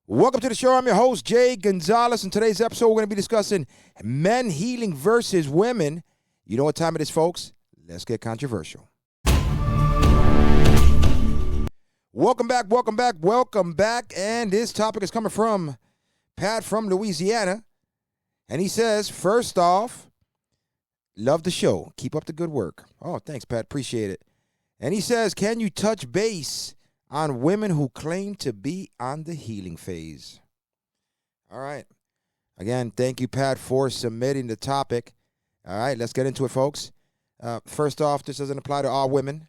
Welcome to the show. I'm your host, Jay Gonzalez. In today's episode, we're going to be discussing men healing versus women. You know what time it is, folks? Let's get controversial. Welcome back. And this topic is coming from Pat from Louisiana. And he says, first off, love the show. Keep up the good work. Oh, thanks, Pat. Appreciate it. And he says, can you touch base on women who claim to be on the healing phase? All right. Again, thank you, Pat, for submitting the topic. All right, let's get into it, folks. First off, this doesn't apply to all women,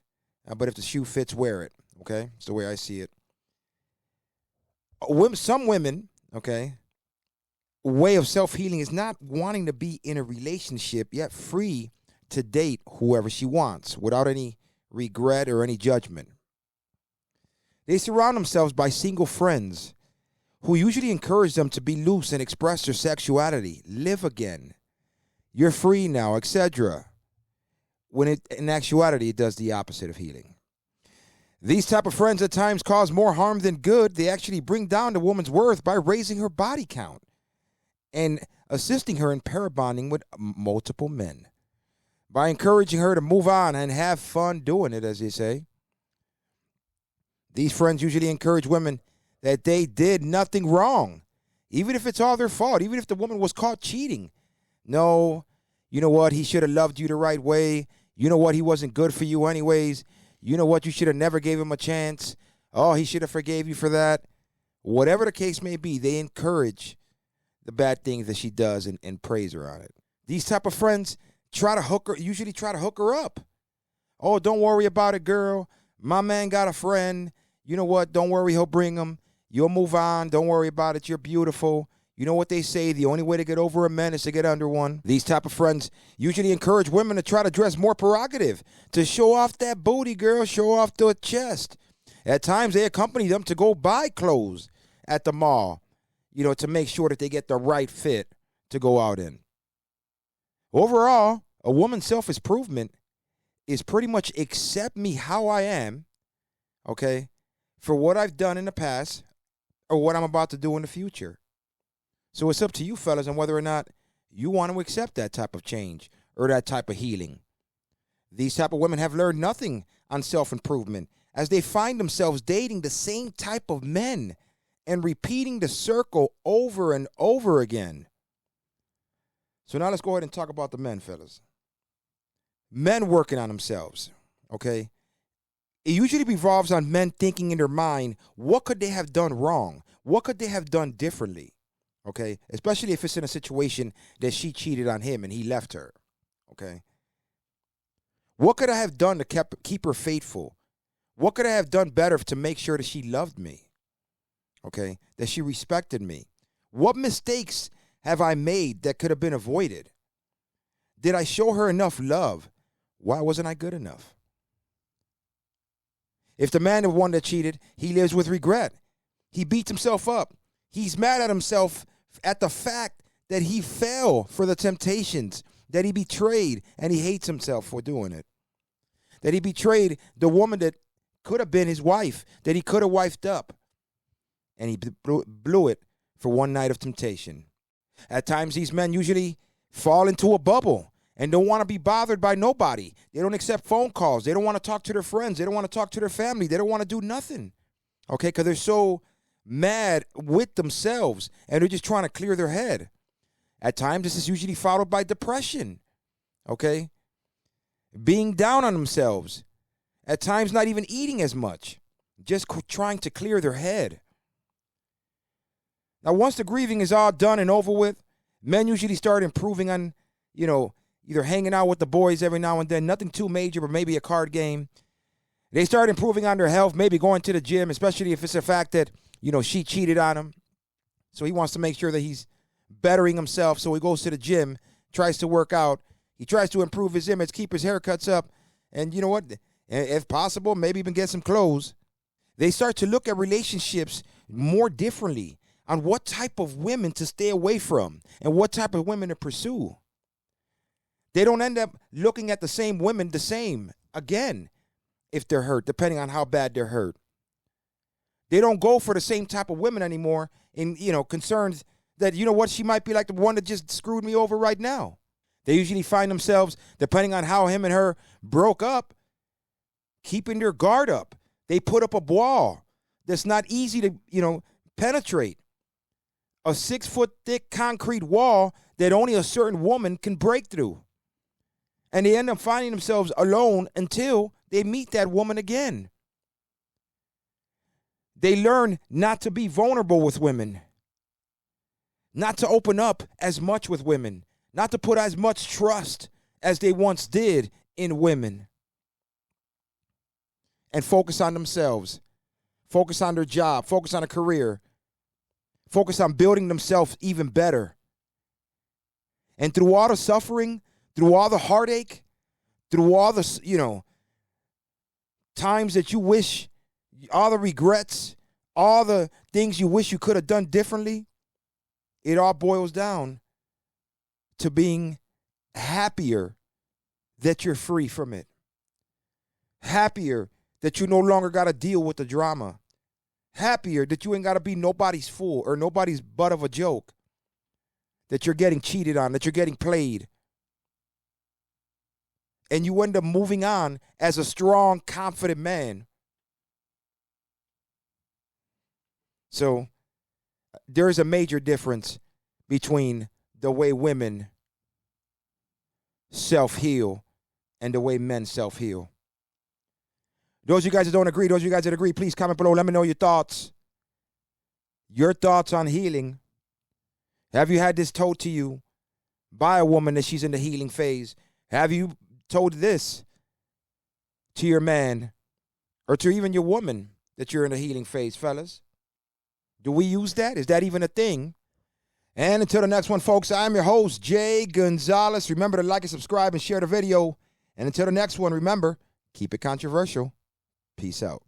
but if the shoe fits, wear it. Okay? It's the way I see it. Some women, okay, way of self-healing is not wanting to be in a relationship, yet free to date whoever she wants without any regret or any judgment. They surround themselves by single friends who usually encourage them to be loose and express their sexuality, live again, you're free now, etc. When in actuality, it does the opposite of healing. These type of friends at times cause more harm than good. They actually bring down the woman's worth by raising her body count and assisting her in parabonding with multiple men, by encouraging her to move on and have fun doing it, as they say. These friends usually encourage women that they did nothing wrong, even if it's all their fault, even if the woman was caught cheating. No, you know what? He should have loved you the right way. You know what? He wasn't good for you anyways. You know what? You should have never gave him a chance. Oh, he should have forgave you for that. Whatever the case may be, they encourage the bad things that she does and praise her on it. These type of friends usually try to hook her up. Oh, don't worry about it, girl. My man got a friend. You know what? Don't worry, he'll bring him. You'll move on. Don't worry about it. You're beautiful. You know what they say, the only way to get over a man is to get under one. These type of friends usually encourage women to try to dress more prerogative, to show off that booty, girl, show off the chest. At times, they accompany them to go buy clothes at the mall, to make sure that they get the right fit to go out in. Overall, a woman's self-improvement is pretty much accept me how I am, okay, for what I've done in the past or what I'm about to do in the future. So it's up to you, fellas, on whether or not you want to accept that type of change or that type of healing. These type of women have learned nothing on self-improvement as they find themselves dating the same type of men and repeating the circle over and over again. So now let's go ahead and talk about the men, fellas. Men working on themselves, okay? It usually revolves on men thinking in their mind, what could they have done wrong? What could they have done differently? Okay, especially if it's in a situation that she cheated on him and he left her. Okay, what could I have done to keep her faithful? What could I have done better to make sure that she loved me? Okay, that she respected me? What mistakes have I made that could have been avoided? Did I show her enough love? Why wasn't I good enough? If the man, the one that cheated, he lives with regret. He beats himself up. He's mad at himself at the fact that he fell for the temptations, that he betrayed, and he hates himself for doing it. That he betrayed the woman that could have been his wife, that he could have wifed up, and he blew it for one night of temptation. At times, these men usually fall into a bubble and don't want to be bothered by nobody. They don't accept phone calls. They don't want to talk to their friends. They don't want to talk to their family. They don't want to do nothing, okay, because they're so mad with themselves, and they're just trying to clear their head. At times, this is usually followed by depression, okay? Being down on themselves. At times, not even eating as much, just trying to clear their head. Now, once the grieving is all done and over with, men usually start improving on, either hanging out with the boys every now and then, nothing too major, but maybe a card game. They start improving on their health, maybe going to the gym, especially if it's a fact that she cheated on him. So he wants to make sure that he's bettering himself. So he goes to the gym, tries to work out. He tries to improve his image, keep his haircuts up. And you know what? If possible, maybe even get some clothes. They start to look at relationships more differently on what type of women to stay away from and what type of women to pursue. They don't end up looking at the same women the same again if they're hurt, depending on how bad they're hurt. They don't go for the same type of women anymore in, concerns that, you know what, she might be like the one that just screwed me over right now. They usually find themselves, depending on how him and her broke up, keeping their guard up. They put up a wall that's not easy to, penetrate. A 6-foot thick concrete wall that only a certain woman can break through. And they end up finding themselves alone until they meet that woman again. They learn not to be vulnerable with women, not to open up as much with women, not to put as much trust as they once did in women, and focus on themselves, focus on their job, focus on a career, focus on building themselves even better. And through all the suffering, through all the heartache, through all the, times that you wish, all the regrets, all the things you wish you could have done differently, it all boils down to being happier that you're free from it. Happier that you no longer got to deal with the drama. Happier that you ain't got to be nobody's fool or nobody's butt of a joke. That you're getting cheated on, that you're getting played. And you end up moving on as a strong, confident man. So there is a major difference between the way women self-heal and the way men self-heal. Those of you guys that don't agree, those of you guys that agree, please comment below. Let me know your thoughts. Your thoughts on healing. Have you had this told to you by a woman that she's in the healing phase? Have you told this to your man or to even your woman that you're in the healing phase, fellas? Do we use that? Is that even a thing? And until the next one, folks, I'm your host, Jay Gonzalez. Remember to like and subscribe and share the video. And until the next one, remember, keep it controversial. Peace out.